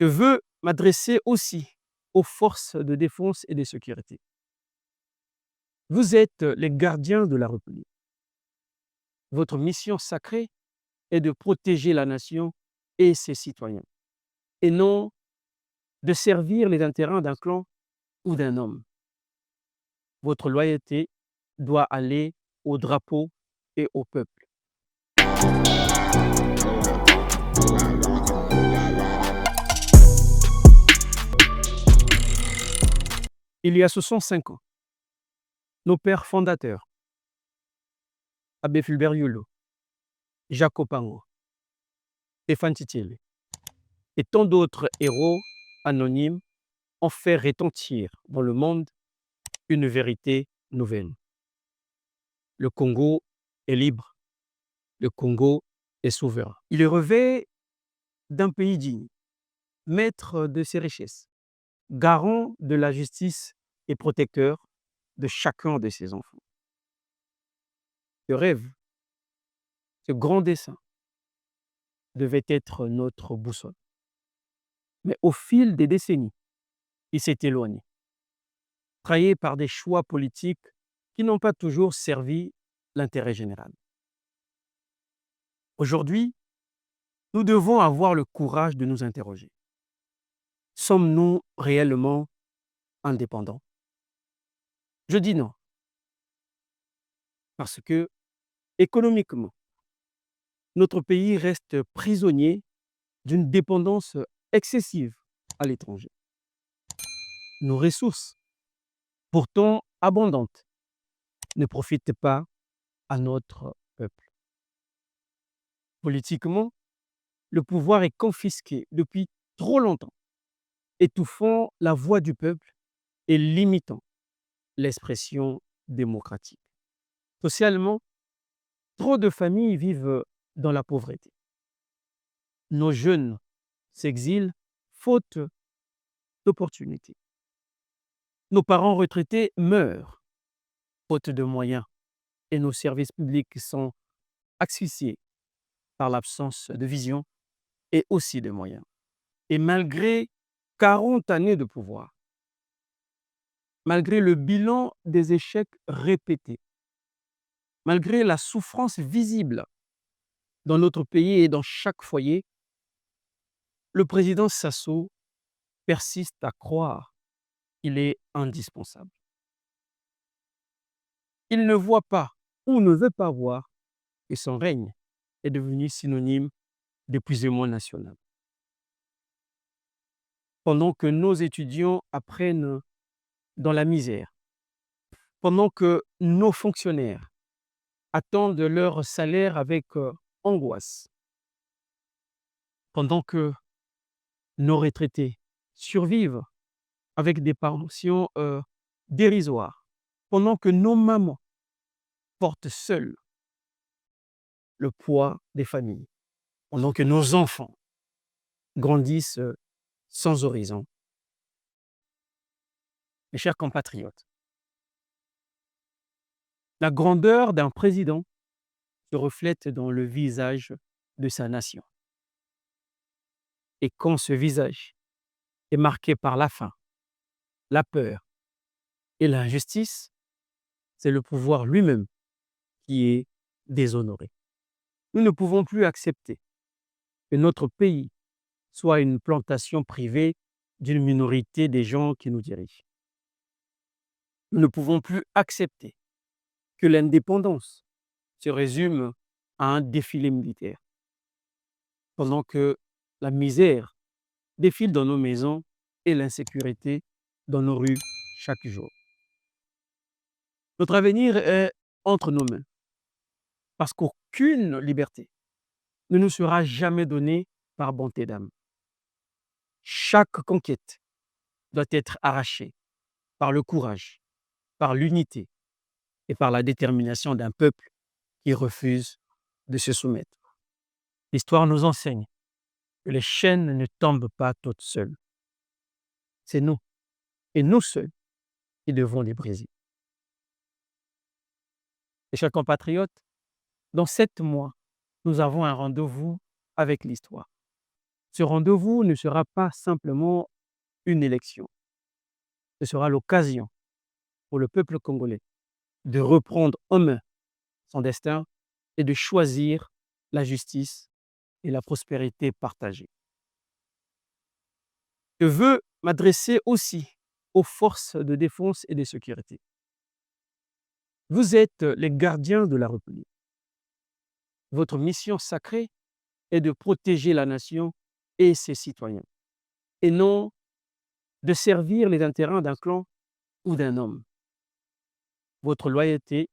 Je veux m'adresser aussi aux forces de défense et de sécurité. Vous êtes les gardiens de la République. Votre mission sacrée est de protéger la nation et ses citoyens, et non de servir les intérêts d'un clan ou d'un homme. Votre loyauté doit aller au drapeau et au peuple. Il y a 65 ans, nos pères fondateurs, Abbé Fulbert Yolo, Jacques Opango, Stéphane Titiele et tant d'autres héros anonymes ont fait retentir dans le monde une vérité nouvelle. Le Congo est libre, le Congo est souverain. Il est revêt d'un pays digne, maître de ses richesses, garant de la justice et protecteur de chacun de ses enfants. Ce rêve, ce grand dessein devait être notre boussole. Mais au fil des décennies, il s'est éloigné, trahi par des choix politiques qui n'ont pas toujours servi l'intérêt général. Aujourd'hui, nous devons avoir le courage de nous interroger. Sommes-nous réellement indépendants? Je dis non, parce que économiquement, notre pays reste prisonnier d'une dépendance excessive à l'étranger. Nos ressources, pourtant abondantes, ne profitent pas à notre peuple. Politiquement, le pouvoir est confisqué depuis trop longtemps, étouffant la voix du peuple et limitant l'expression démocratique. Socialement, trop de familles vivent dans la pauvreté. Nos jeunes s'exilent faute d'opportunités. Nos parents retraités meurent faute de moyens et nos services publics sont asphyxiés par l'absence de vision et aussi de moyens. Et malgré 40 années de pouvoir, malgré le bilan des échecs répétés, malgré la souffrance visible dans notre pays et dans chaque foyer, le président Sassou persiste à croire qu'il est indispensable. Il ne voit pas ou ne veut pas voir que son règne est devenu synonyme d'épuisement national. Pendant que nos étudiants apprennent dans la misère, pendant que nos fonctionnaires attendent leur salaire avec angoisse, pendant que nos retraités survivent avec des pensions dérisoires, pendant que nos mamans portent seules le poids des familles, pendant que nos enfants grandissent sans horizon. Mes chers compatriotes, la grandeur d'un président se reflète dans le visage de sa nation. Et quand ce visage est marqué par la faim, la peur et l'injustice, c'est le pouvoir lui-même qui est déshonoré. Nous ne pouvons plus accepter que notre pays soit une plantation privée d'une minorité des gens qui nous dirigent. Nous ne pouvons plus accepter que l'indépendance se résume à un défilé militaire, pendant que la misère défile dans nos maisons et l'insécurité dans nos rues chaque jour. Notre avenir est entre nos mains, parce qu'aucune liberté ne nous sera jamais donnée par bonté d'âme. Chaque conquête doit être arrachée par le courage, par l'unité et par la détermination d'un peuple qui refuse de se soumettre. L'histoire nous enseigne que les chaînes ne tombent pas toutes seules. C'est nous, et nous seuls, qui devons les briser. Mes chers compatriotes, dans 7 mois, nous avons un rendez-vous avec l'histoire. Ce rendez-vous ne sera pas simplement une élection. Ce sera l'occasion pour le peuple congolais de reprendre en main son destin et de choisir la justice et la prospérité partagée. Je veux m'adresser aussi aux forces de défense et de sécurité. Vous êtes les gardiens de la République. Votre mission sacrée est de protéger la nation et ses citoyens, et non de servir les intérêts d'un clan ou d'un homme. Votre loyauté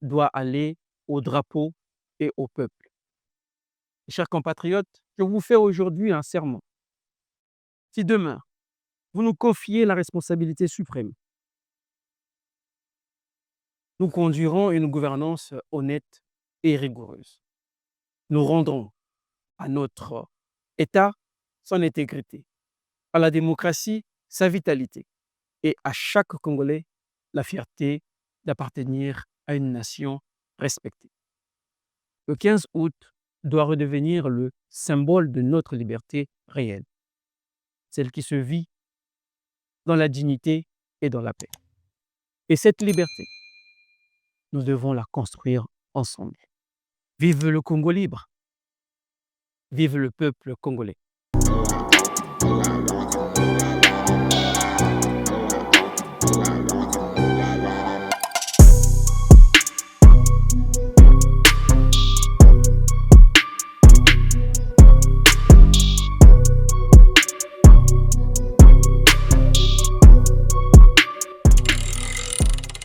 doit aller au drapeau et au peuple. Chers compatriotes, je vous fais aujourd'hui un serment. Si demain, vous nous confiez la responsabilité suprême, nous conduirons une gouvernance honnête et rigoureuse. Nous rendrons à notre État son intégrité, à la démocratie sa vitalité et à chaque Congolais la fierté d'appartenir à une nation respectée. Le 15 août doit redevenir le symbole de notre liberté réelle, celle qui se vit dans la dignité et dans la paix. Et cette liberté, nous devons la construire ensemble. Vive le Congo libre! Vive le peuple congolais!